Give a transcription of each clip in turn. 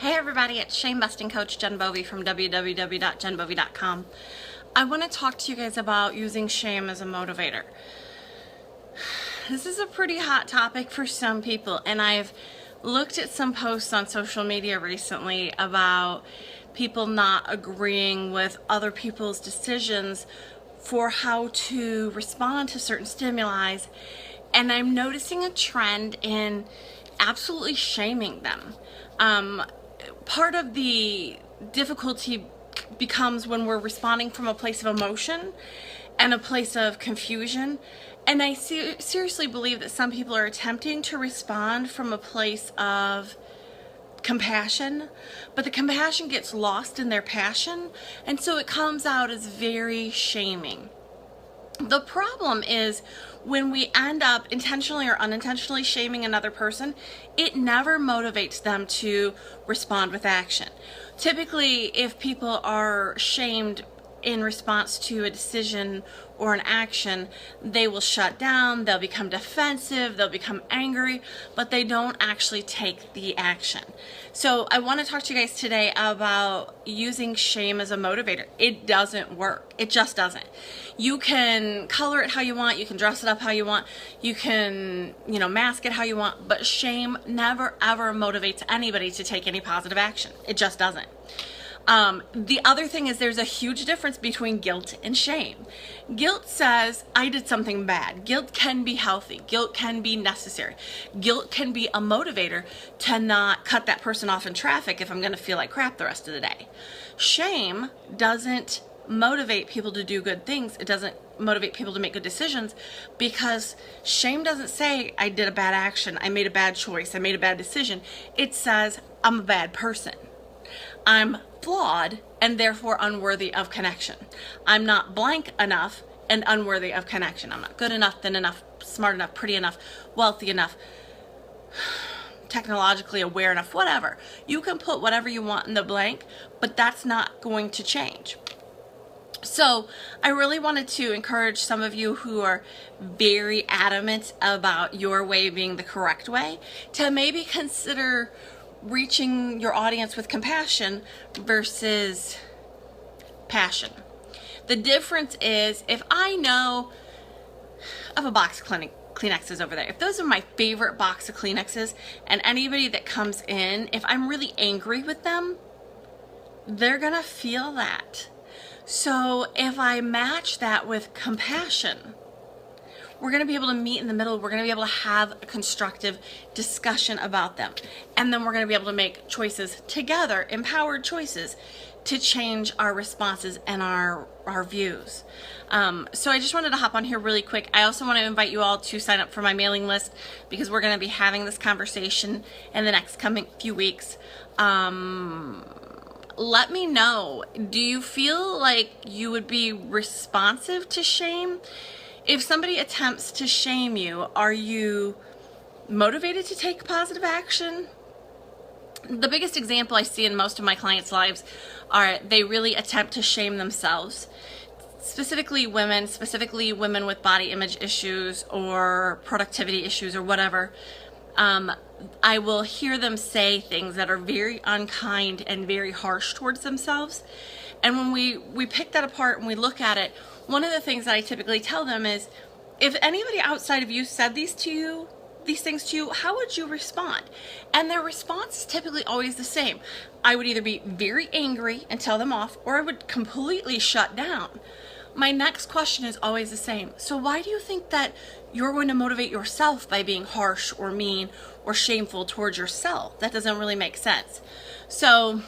Hey everybody, it's shame busting coach Jen Bovey from www.jenbovey.com. I want to talk to you guys about using shame as a motivator. This is a pretty hot topic for some people, and I've looked at some posts on social media recently about people not agreeing with other people's decisions for how to respond to certain stimuli, and I'm noticing a trend in absolutely shaming them. Part of the difficulty becomes when we're responding from a place of emotion and a place of confusion. And I seriously believe that some people are attempting to respond from a place of compassion, but the compassion gets lost in their passion, and so it comes out as very shaming. The problem is when we end up intentionally or unintentionally shaming another person, it never motivates them to respond with action. Typically, if people are shamed in response to a decision or an action, they will shut down, they'll become defensive, they'll become angry, but they don't actually take the action. So I want to talk to you guys today about using shame as a motivator. It doesn't work. It just doesn't. You can color it how you want, you can dress it up how you want, you can, mask it how you want, but shame never ever motivates anybody to take any positive action. It just doesn't. The other thing is there's a huge difference between guilt and shame. Guilt says, I did something bad. Guilt can be healthy. Guilt can be necessary. Guilt can be a motivator to not cut that person off in traffic if I'm going to feel like crap the rest of the day. Shame doesn't motivate people to do good things. It doesn't motivate people to make good decisions, because shame doesn't say I did a bad action, I made a bad choice, I made a bad decision. It says I'm a bad person. I'm flawed and therefore unworthy of connection. I'm not blank enough and unworthy of connection. I'm not good enough, thin enough, smart enough, pretty enough, wealthy enough, technologically aware enough, whatever. You can put whatever you want in the blank, but that's not going to change. So I really wanted to encourage some of you who are very adamant about your way being the correct way to maybe consider reaching your audience with compassion versus passion. The difference is, if I know of a box of Kleenexes over there, if those are my favorite box of Kleenexes, and anybody that comes in, if I'm really angry with them, they're gonna feel that. So if I match that with compassion, we're going to be able to meet in the middle. We're going to be able to have a constructive discussion about them. And then we're going to be able to make choices together, empowered choices, to change our responses and our views. So I just wanted to hop on here really quick. I also want to invite you all to sign up for my mailing list, because we're going to be having this conversation in the next coming few weeks. Let me know, do you feel like you would be responsive to shame? If somebody attempts to shame you, are you motivated to take positive action? The biggest example I see in most of my clients' lives are they really attempt to shame themselves. Specifically women with body image issues or productivity issues or whatever. I will hear them say things that are very unkind and very harsh towards themselves. And when we pick that apart and we look at it, one of the things that I typically tell them is, if anybody outside of you said these things to you, how would you respond? And their response is typically always the same. I would either be very angry and tell them off, or I would completely shut down. My next question is always the same. So why do you think that you're going to motivate yourself by being harsh or mean or shameful towards yourself? That doesn't really make sense. So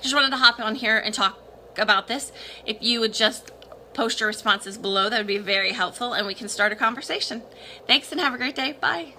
just wanted to hop on here and talk about this. If you would just post your responses below, that would be very helpful, and we can start a conversation. Thanks and have a great day. Bye.